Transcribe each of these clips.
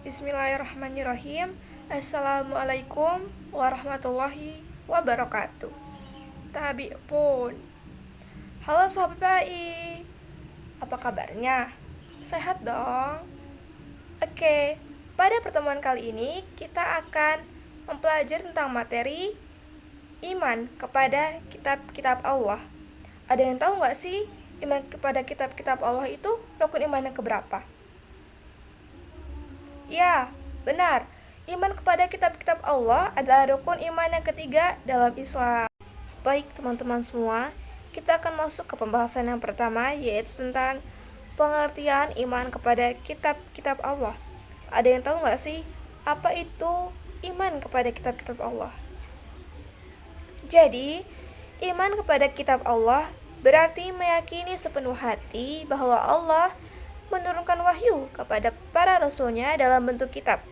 Bismillahirrahmanirrahim. Assalamualaikum warahmatullahi wabarakatuh. Tabi pun. Halo sahabat baik. Apa kabarnya? Sehat dong? Oke, pada pertemuan kali ini kita akan mempelajari tentang materi iman kepada kitab-kitab Allah. Ada yang tahu nggak sih iman kepada kitab-kitab Allah itu rukun iman yang keberapa? Ya, benar. Iman kepada kitab-kitab Allah adalah rukun iman yang ketiga dalam Islam. Baik teman-teman semua, kita akan masuk ke pembahasan yang pertama, yaitu tentang pengertian iman kepada kitab-kitab Allah. Ada yang tahu nggak sih apa itu iman kepada kitab-kitab Allah? Jadi, iman kepada kitab Allah berarti meyakini sepenuh hati bahwa Allah menurunkan wahyu kepada para rasulnya dalam bentuk kitab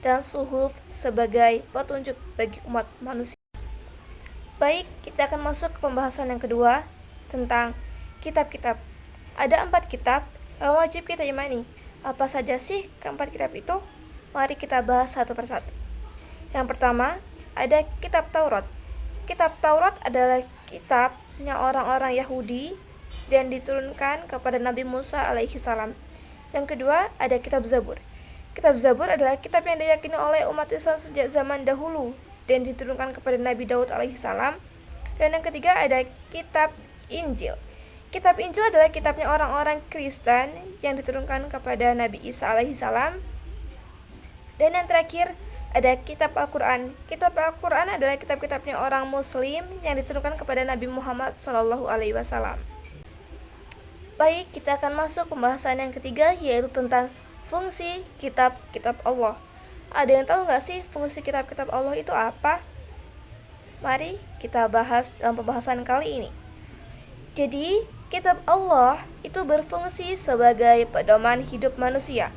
dan suhuf sebagai petunjuk bagi umat manusia. Baik, kita akan masuk ke pembahasan yang kedua tentang kitab-kitab. Ada 4 kitab yang wajib kita imani. Apa saja sih keempat kitab itu? Mari kita bahas satu persatu. Yang pertama, ada kitab Taurat. Kitab Taurat adalah kitabnya orang-orang Yahudi dan diturunkan kepada Nabi Musa alaihi salam. Yang kedua, ada kitab Zabur. Kitab Zabur adalah kitab yang diyakini oleh umat Islam sejak zaman dahulu dan diturunkan kepada Nabi Daud alaihi salam. Dan yang ketiga, ada kitab Injil. Kitab Injil adalah kitabnya orang-orang Kristen yang diturunkan kepada Nabi Isa alaihi salam. Dan yang terakhir, ada kitab Al-Quran. Kitab Al-Quran adalah kitab-kitabnya orang Muslim yang diturunkan kepada Nabi Muhammad SAW. Baik, kita akan masuk pembahasan yang ketiga, yaitu tentang fungsi kitab-kitab Allah. Ada yang tahu nggak sih fungsi kitab-kitab Allah itu apa? Mari kita bahas dalam pembahasan kali ini. Jadi, kitab Allah itu berfungsi sebagai pedoman hidup manusia.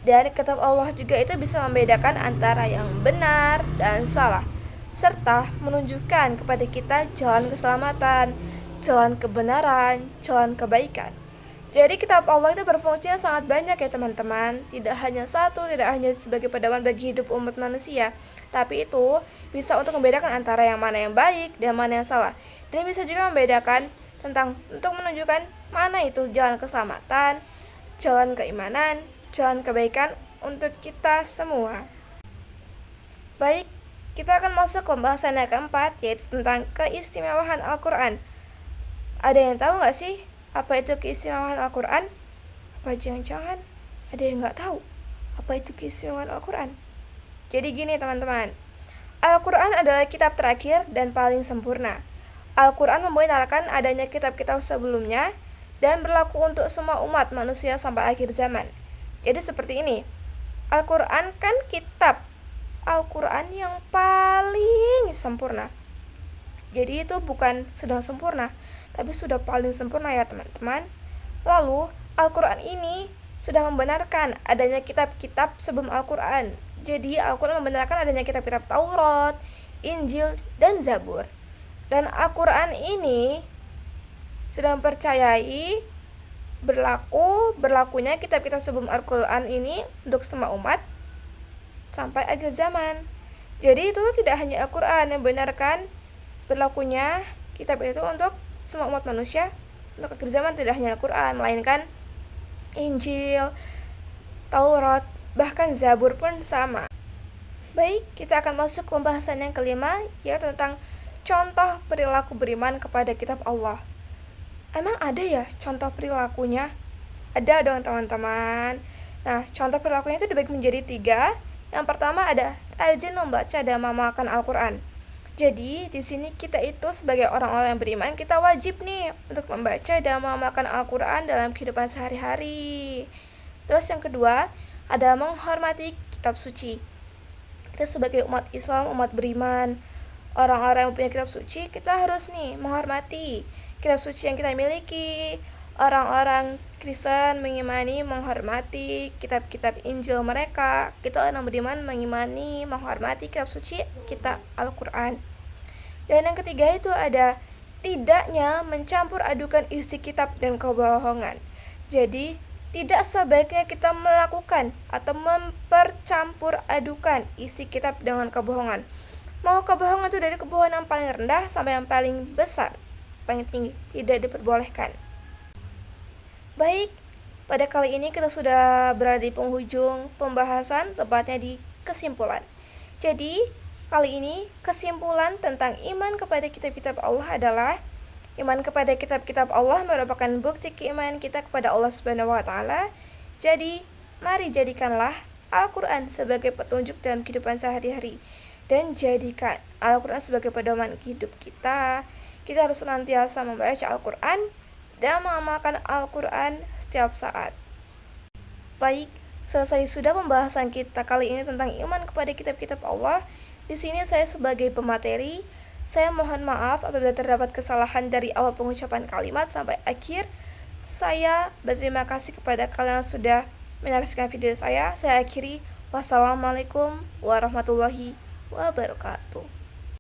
Dan kitab Allah juga itu bisa membedakan antara yang benar dan salah, serta menunjukkan kepada kita jalan keselamatan, jalan kebenaran, jalan kebaikan. Jadi kitab Allah itu berfungsinya sangat banyak ya teman-teman. Tidak hanya satu, tidak hanya sebagai pedoman bagi hidup umat manusia, tapi itu bisa untuk membedakan antara yang mana yang baik dan mana yang salah. Dan bisa juga membedakan untuk menunjukkan mana itu jalan keselamatan, jalan keimanan, jalan kebaikan untuk kita semua. Baik, kita akan masuk ke pembahasan yang keempat, yaitu tentang keistimewaan Al-Quran. Ada yang tahu nggak sih apa itu keistimewaan Al-Quran? Apa jangan-jangan ada yang nggak tahu apa itu keistimewaan Al-Quran? Jadi gini teman-teman, Al-Quran adalah kitab terakhir dan paling sempurna. Al-Quran membenarkan adanya kitab-kitab sebelumnya dan berlaku untuk semua umat manusia sampai akhir zaman. Jadi seperti ini, Al-Quran kan kitab Al-Quran yang paling sempurna. Jadi itu bukan sedang sempurna, tapi sudah paling sempurna ya teman-teman. Lalu Al-Quran ini sudah membenarkan adanya kitab-kitab sebelum Al-Quran. Jadi Al-Quran membenarkan adanya kitab-kitab Taurat, Injil, dan Zabur. Dan Al-Quran ini sudah mempercayai berlakunya kitab-kitab sebelum Al-Quran ini untuk semua umat sampai akhir zaman. Jadi itu tidak hanya Al-Quran yang benarkan berlakunya kitab itu untuk semua umat manusia untuk akhir zaman, tidak hanya Al-Quran, melainkan Injil, Taurat, bahkan Zabur pun sama. Baik, kita akan masuk ke pembahasan yang kelima, yaitu tentang contoh perilaku beriman kepada kitab Allah. Emang ada ya contoh perilakunya? Ada dong teman-teman. Nah, contoh perilakunya itu dibagi menjadi 3. Yang pertama ada rajin membaca dan mengamalkan Al-Quran. Jadi di sini kita itu sebagai orang-orang yang beriman, kita wajib nih untuk membaca dan mengamalkan Al-Quran dalam kehidupan sehari-hari. Terus yang kedua ada menghormati kitab suci. Kita sebagai umat Islam, umat beriman, orang-orang yang punya kitab suci, kita harus nih menghormati kitab suci yang kita miliki. Orang-orang Kristen mengimani, menghormati kitab-kitab Injil mereka. Kita orang beriman mengimani, menghormati kitab suci kita Al-Quran. Dan yang ketiga itu ada tidaknya mencampur adukan isi kitab dan kebohongan. Jadi Tidak sebaiknya kita melakukan atau mempercampur adukan isi kitab dengan kebohongan. Mau kebohongan itu dari kebohongan yang paling rendah sampai yang paling besar, paling tinggi, tidak diperbolehkan. Baik, pada kali ini kita sudah berada di penghujung pembahasan, tepatnya di kesimpulan. Jadi, kali ini kesimpulan tentang iman kepada kitab-kitab Allah adalah iman kepada kitab-kitab Allah merupakan bukti keimanan kita kepada Allah Subhanahu wa taala. Jadi, mari jadikanlah Al-Qur'an sebagai petunjuk dalam kehidupan sehari-hari dan jadikan Al-Qur'an sebagai pedoman hidup kita. Kita harus senantiasa membaca Al-Qur'an dan mengamalkan Al-Qur'an setiap saat. Baik, selesai sudah pembahasan kita kali ini tentang iman kepada kitab-kitab Allah. Di sini saya sebagai pemateri, saya mohon maaf apabila terdapat kesalahan dari awal pengucapan kalimat sampai akhir. Saya berterima kasih kepada kalian yang sudah menyaksikan video saya. Saya akhiri. Wassalamualaikum warahmatullahi wabarakatuh.